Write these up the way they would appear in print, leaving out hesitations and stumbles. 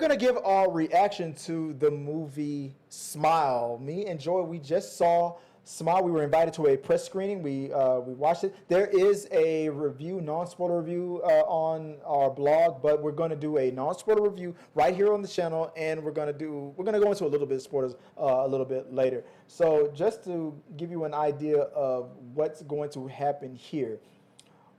gonna give our reaction to the movie Smile. Me and Joy, we just saw Smile. We were invited to a press screening. We watched it. There is a review, non-spoiler review, on our blog, but we're gonna do a non-spoiler review right here on the channel, and we're gonna go into a little bit of spoilers a little bit later. So just to give you an idea of what's going to happen here,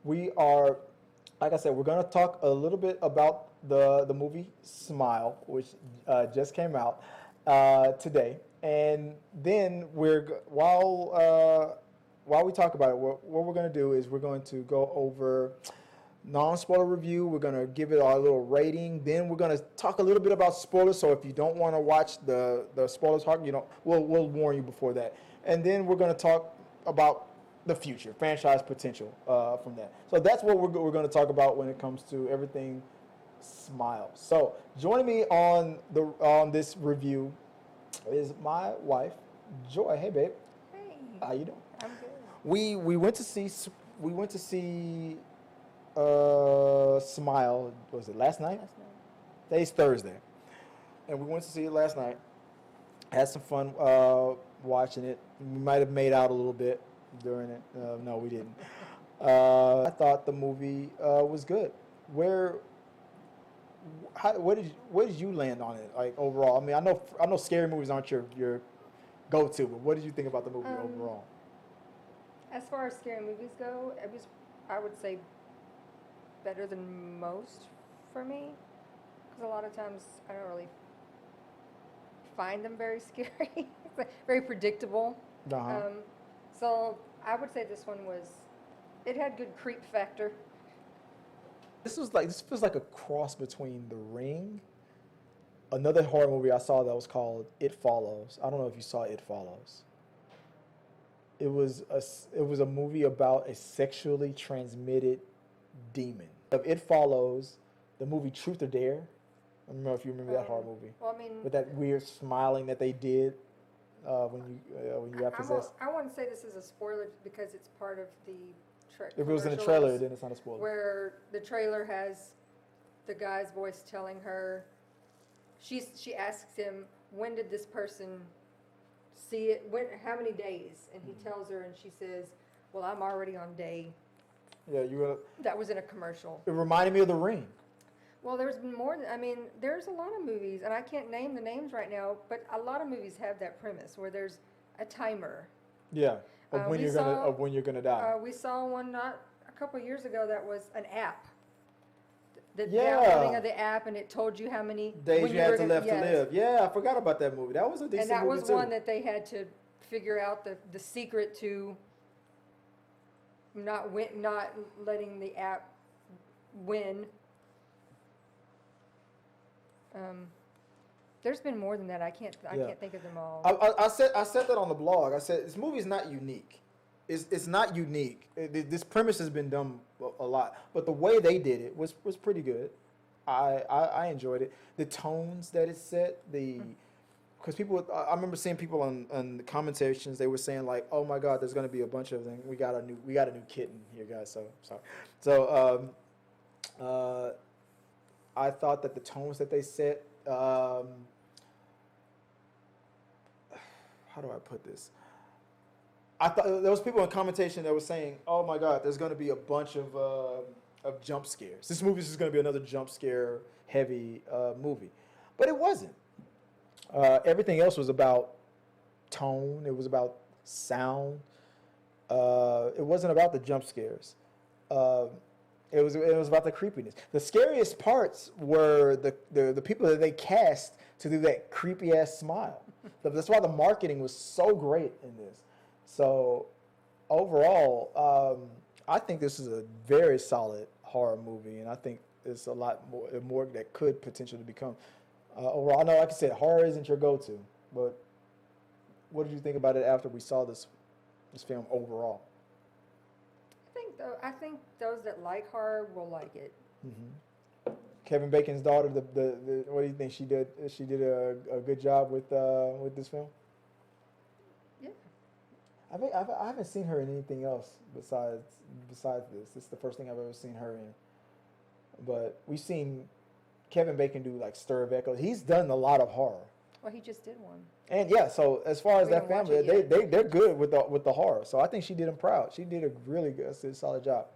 we are, like I said, we're going to talk a little bit about the movie Smile, which just came out today, and then while we talk about it, what we're going to do is we're going to go over non-spoiler review. We're going to give it our little rating. Then we're going to talk a little bit about spoilers. So if you don't want to watch the spoilers talk, we'll warn you before that. And then we're going to talk about the future, franchise potential from that. So that's what we're going to talk about when it comes to everything Smile. So joining me on this review is my wife, Joy. Hey, babe. Hey. How you doing? I'm good. We went to see Smile. Was it last night? Last night. Today's Thursday, and we went to see it last night. Had some fun watching it. We might have made out a little bit during it. No, we didn't. I thought the movie was good. Where did you land on it? Like overall, I mean, I know scary movies aren't your go-to, but what did you think about the movie overall? As far as scary movies go, it was, I would say, better than most for me. Because a lot of times I don't really find them very scary. Very predictable. Uh-huh. So I would say this one it had good creep factor. This feels like a cross between The Ring, another horror movie I saw that was called It Follows. I don't know if you saw It Follows. It was a movie about a sexually transmitted demon. It Follows, the movie Truth or Dare. I don't know if you remember that horror movie. Well, I mean, with that weird smiling that they did when you got possessed. I won't say this is a spoiler because it's part of the If it was in the trailer, commercials, then it's not a spoiler. where the trailer has the guy's voice telling her, she asks him, when did this person see it? How many days? And he tells her, and she says, well, I'm already on day. Yeah, That was in a commercial. It reminded me of The Ring. Well, there's been more. There's a lot of movies, and I can't name the names right now, but a lot of movies have that premise where there's a timer. Yeah, of when you're gonna die. We saw one not a couple of years ago that was an app. The Yeah. downloading of the app, and it told you how many Days you had to yes. live. Yeah, I forgot about that movie. That was a decent movie And that was too. one that they had to figure out the secret to not letting the app win. There's been more than that. I can't think of them all. I said that on the blog. I said this movie is not unique. It's not unique. This premise has been done a lot, but the way they did it was pretty good. I enjoyed it. The tones that it set, because I remember seeing people on the commentations. They were saying like, "Oh my God, there's going to be a bunch of them. We got a new kitten here, guys." So sorry. So I thought that the tones that they set. How do I put this? I thought there was people in commentation that were saying, "Oh my God, there's going to be a bunch of jump scares. This movie is just going to be another jump scare heavy movie," but it wasn't. Everything else was about tone. It was about sound. It wasn't about the jump scares. It was about the creepiness. The scariest parts were the people that they cast to do that creepy ass smile. That's why the marketing was so great in this. So overall, I think this is a very solid horror movie, and I think there's a lot more that could potentially become. Overall, I know, like I said, horror isn't your go-to, but what did you think about it after we saw this film overall? I think those that like horror will like it. Mm-hmm. Kevin Bacon's daughter, what do you think she did? She did a good job with this film. Yeah. I haven't seen her in anything else besides this. It's the first thing I've ever seen her in. But we've seen Kevin Bacon do like Stir of Echoes. He's done a lot of horror. Well, he just did one. And yeah, so as far as We that didn't watch family, it yet. they're good with the horror. So I think she did him proud. She did a really good, solid job.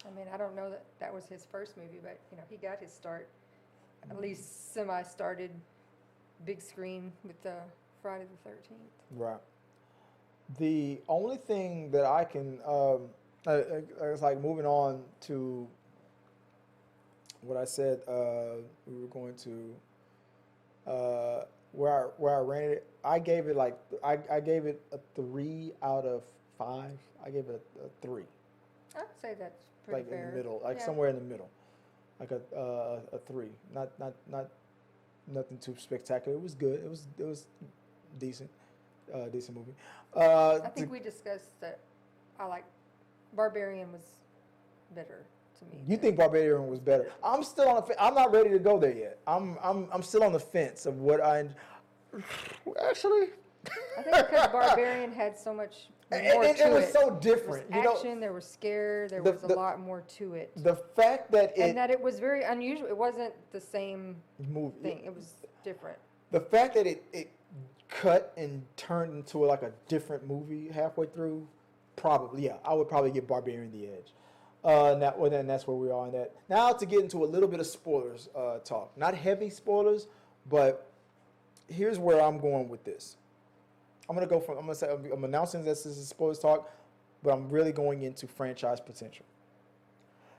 I mean, I don't know that that was his first movie, but you know, he got his start, at least semi-started, big screen with the Friday the 13th. Right. The only thing that I can, it's like moving on to what I said. We were going to where I rated it. I gave it like I gave it a 3 out of 5. I gave it a 3, I'd say that's pretty like fair. in the middle, like Yeah. somewhere in the middle, like a 3. Not nothing too spectacular. It was good. It was decent. Decent movie. I think we discussed that I like Barbarian was better to me. You think Barbarian was better? I'm still on the fence. I'm not ready to go there yet. I'm still on the fence of what I actually. I think because Barbarian had so much more and to it was it. so There was different. action, there was scare, there was a the- lot more to it. The fact that And that it was very unusual. It wasn't the same movie, thing. It was different. the fact that it cut and turned into like a different movie halfway through, probably, yeah, I would probably give Barbarian the edge. Then that's where we are on that. Now to get into a little bit of spoilers talk. Not heavy spoilers, but here's where I'm going with this. I'm announcing this is a spoilers talk, but I'm really going into franchise potential.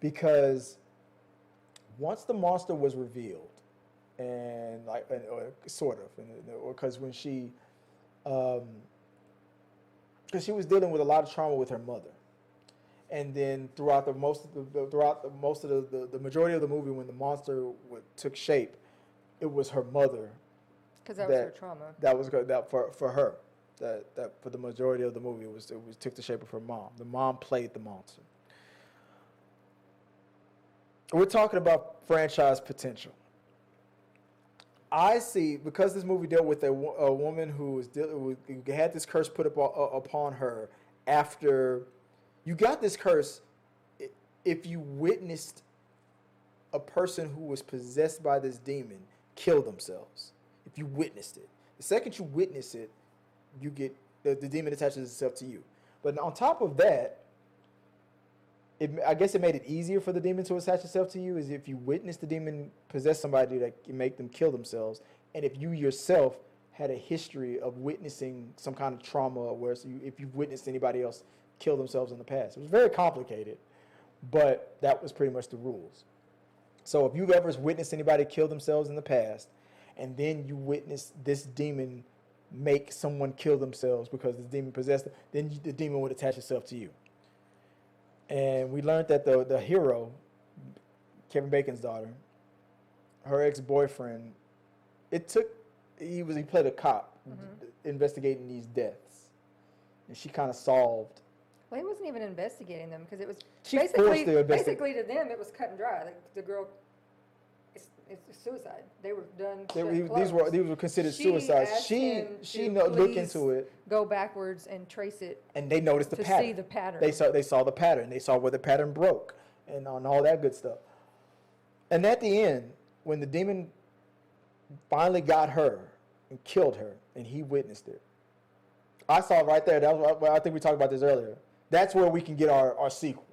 Because once the monster was revealed, and sort of, because when because she was dealing with a lot of trauma with her mother, and then throughout the majority of the movie, when the monster took shape, it was her mother. Because that was her trauma. That was good. That for her, that for the majority of the movie, it was took the shape of her mom. The mom played the monster. We're talking about franchise potential. I see, because this movie dealt with a woman who had this curse put upon her after you got this curse. If you witnessed a person who was possessed by this demon kill themselves, if you witnessed it, the second you witness it, you get the demon attaches itself to you. But on top of that, I guess it made it easier for the demon to attach itself to you, is if you witness the demon possess somebody that can make them kill themselves, and if you yourself had a history of witnessing some kind of trauma, if you've witnessed anybody else kill themselves in the past. It was very complicated, but that was pretty much the rules. So if you've ever witnessed anybody kill themselves in the past, and then you witness this demon make someone kill themselves because this demon possessed them, then the demon would attach itself to you. And we learned that the hero, Kevin Bacon's daughter, her ex-boyfriend, he played a cop investigating these deaths, and she kind of solved. Well, he wasn't even investigating them because it was She forced to investigate. basically to them it was cut and dry. Like, the girl, it's suicide. They were done. These were considered suicides. She looked into it, go backwards and trace it, and they noticed the to pattern. see the pattern. They saw the pattern. They saw where the pattern broke, and on all that good stuff. And at the end, when the demon finally got her and killed her, and he witnessed it, I saw right there. I think we talked about this earlier. That's where we can get our sequel.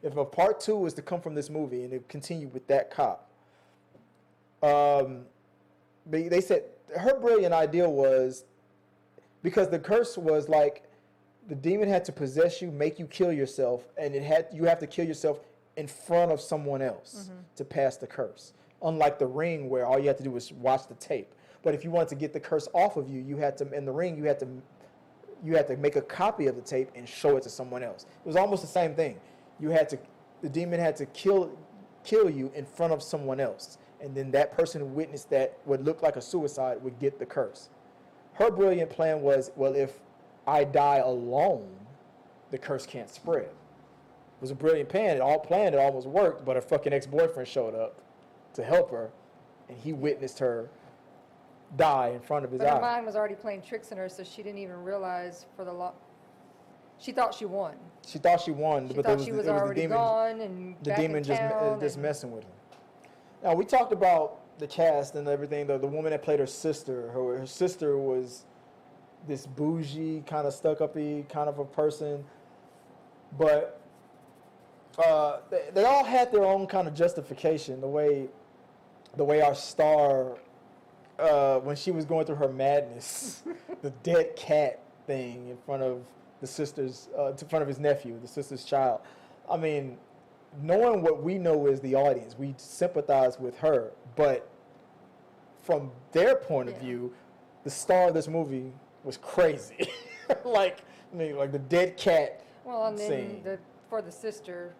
If a part 2 is to come from this movie and it continue with that cop, they said her brilliant idea was, because the curse was like the demon had to possess you, make you kill yourself, and you have to kill yourself in front of someone else to pass the curse. Unlike The Ring, where all you had to do was watch the tape. But if you wanted to get the curse off of you, you had to, in The Ring, you had to make a copy of the tape and show it to someone else. It was almost the same thing. The demon had to kill you in front of someone else. And then that person who witnessed that would look like a suicide would get the curse. Her brilliant plan was, well, if I die alone, the curse can't spread. It was a brilliant plan. It almost worked, but her fucking ex-boyfriend showed up to help her, and he witnessed her die in front of his But her eyes. mind was already playing tricks on her, so she didn't even realize she thought she won. She thought she won, She but thought she was already the demon, gone and the back demon in town just and- messing with her. Now we talked about the cast and everything. The woman that played her sister, her sister was this bougie, kind of stuck-uppy kind of a person, but they all had their own kind of justification. The way our star, when she was going through her madness, the dead cat thing in front of the sister's, in front of his nephew, the sister's child. I mean, knowing what we know as the audience, we sympathize with her, but from their point of view, the star of this movie was crazy. like the dead cat. Well, and then scene. for the sister,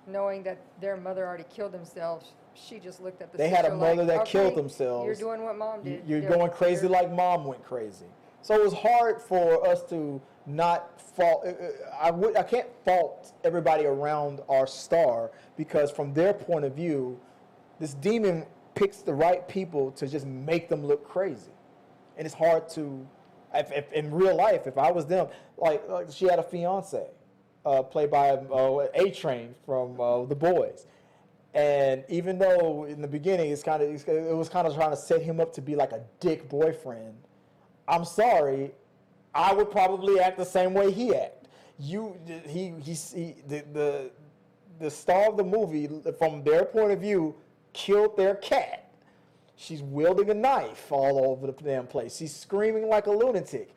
knowing that their mother already killed themselves, she just looked at the They sister had a mother like, that okay, killed themselves. You're doing what mom did. You're going crazy like mom went crazy. So it was hard for us to not fault. I can't fault everybody around our star, because from their point of view, this demon picks the right people to just make them look crazy, and it's hard to. If in real life, if I was them, like she had a fiance, played by A-Train from The Boys, and even though in the beginning it was kind of trying to set him up to be like a dick boyfriend, I'm sorry, I would probably act the same way he act. The star of the movie, from their point of view, killed their cat. She's wielding a knife all over the damn place. She's screaming like a lunatic.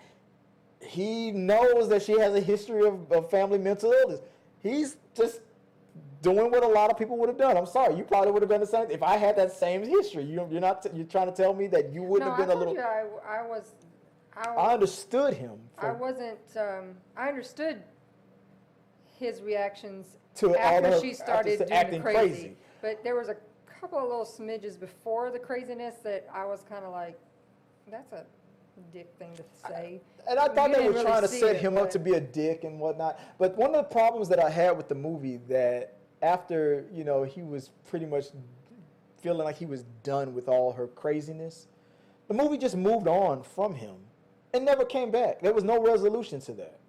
He knows that she has a history of family mental illness. He's just doing what a lot of people would have done. I'm sorry, you probably would have done the same. If I had that same history, you're trying to tell me that you wouldn't have been a little. No, I told you I understood him. I wasn't. I understood his reactions To after she started doing acting crazy. crazy. But there was a couple of little smidges before the craziness that I was kind of like, that's a dick thing to say. And I thought You they were didn't trying really to see set it, him up but- to be a dick and whatnot. But one of the problems that I had with the movie, that after, he was pretty much feeling like he was done with all her craziness, the movie just moved on from him and never came back. There was no resolution to that.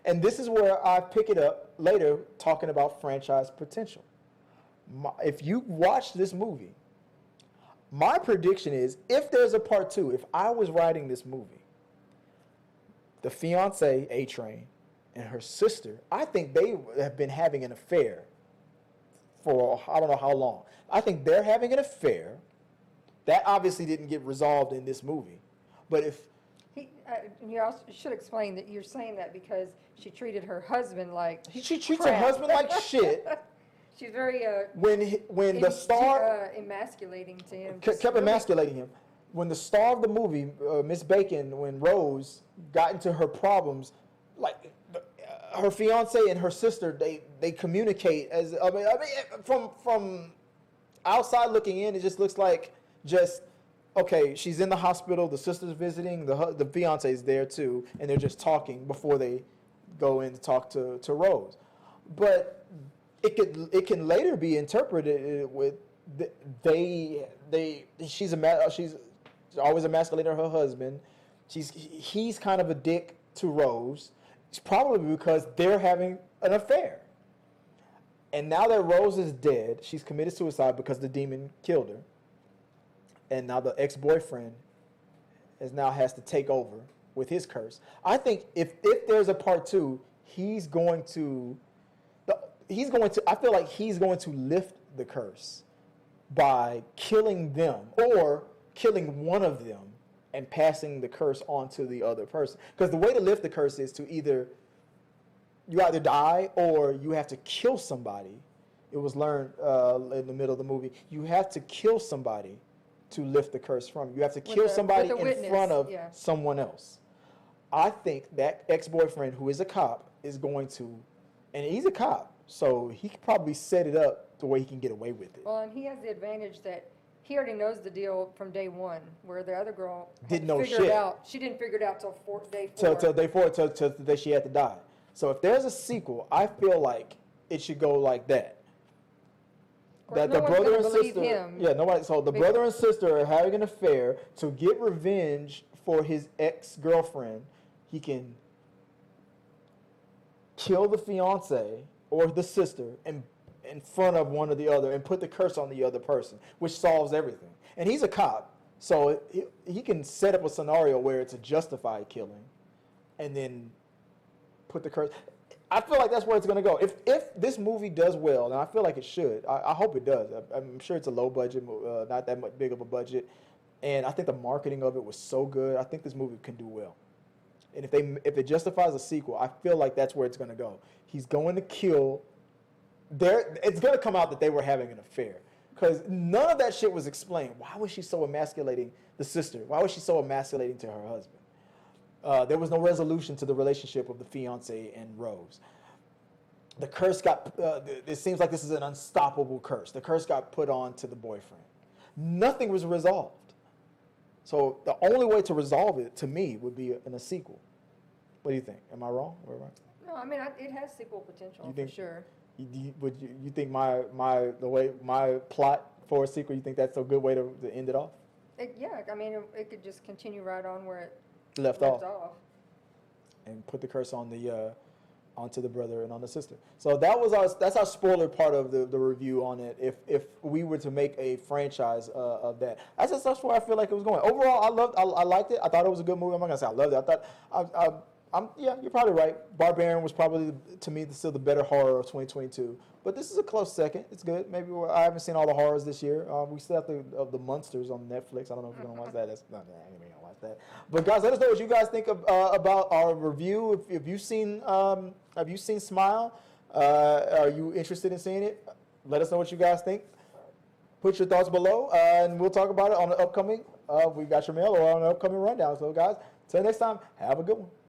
And this is where I pick it up later, talking about franchise potential. If you watch this movie, my prediction is, if there's a part 2, if I was writing this movie, the fiance, A-Train, and her sister, I think they have been having an affair for I don't know how long. I think they're having an affair. That obviously didn't get resolved in this movie. But if You also should explain that you're saying that because she treated her husband like she treats crap. her husband like shit, She's very when the star emasculating to him. kept emasculating him. When the star of the movie, Miss Bacon, when Rose got into her problems, like her fiance and her sister, they communicate as from outside looking in, it just looks like okay, she's in the hospital, the sister's visiting, the fiance is there too, and they're just talking before they go in to talk to Rose. But it can later be interpreted with she's always emasculating her husband. He's kind of a dick to Rose. It's probably because they're having an affair. And now that Rose is dead, she's committed suicide because the demon killed her. And now the ex-boyfriend has to take over with his curse. I think if there's a part 2, I feel like he's going to lift the curse by killing them or killing one of them and passing the curse on to the other person. Because the way to lift the curse is to you either die or you have to kill somebody. It was learned in the middle of the movie. You have to kill somebody to lift the curse from you. You have to kill somebody in front of someone else. I think that ex-boyfriend, who is a cop, is going to, and he's a cop, so he could probably set it up the way he can get away with it. Well, and he has the advantage that he already knows the deal from day one, where the other girl Didn't know figured shit. it out. She didn't figure it out till day 4. Till day 4, till the day she had to die. So if there's a sequel, I feel like it should go like that. That no the one's brother gonna and believe sister, him. nobody. So the brother and sister are having an affair to get revenge for his ex-girlfriend. He can kill the fiance or the sister and in front of one or the other and put the curse on the other person, which solves everything. And he's a cop, so he can set up a scenario where it's a justified killing, and then put the curse. I feel like that's where it's going to go. If this movie does well, and I feel like it should, I hope it does. I'm sure it's a low budget, not that much big of a budget, and I think the marketing of it was so good. I think this movie can do well. And if it justifies a sequel, I feel like that's where it's going to go. He's going to kill. It's going to come out that they were having an affair, because none of that shit was explained. Why was she so emasculating the sister? Why was she so emasculating to her husband? There was no resolution to the relationship of the fiance and Rose. The curse got. It seems like this is an unstoppable curse. The curse got put on to the boyfriend. Nothing was resolved. So the only way to resolve it, to me, would be in a sequel. What do you think? Am I wrong? Or am I? No, I mean it has sequel potential for sure. You think my plot for a sequel? You think that's a good way to end it off? Yeah, I mean it could just continue right on where it left off, and put the curse on onto the brother and on the sister. So that's our spoiler part of the review on it. If we were to make a franchise of that, that's where I feel like it was going. Overall, I liked it. I thought it was a good movie. I'm not gonna say I loved it. Yeah, you're probably right. Barbarian was probably, to me, still the better horror of 2022. But this is a close second. It's good. Maybe I haven't seen all the horrors this year. We still have the Monsters on Netflix. I don't know if you're going to watch that. I ain't going to watch that. But guys, let us know what you guys think about our review. If you've seen, have you seen Smile? Are you interested in seeing it? Let us know what you guys think. Put your thoughts below, and we'll talk about it on the upcoming. We got your mail or on the upcoming rundown. So guys, till next time, have a good one.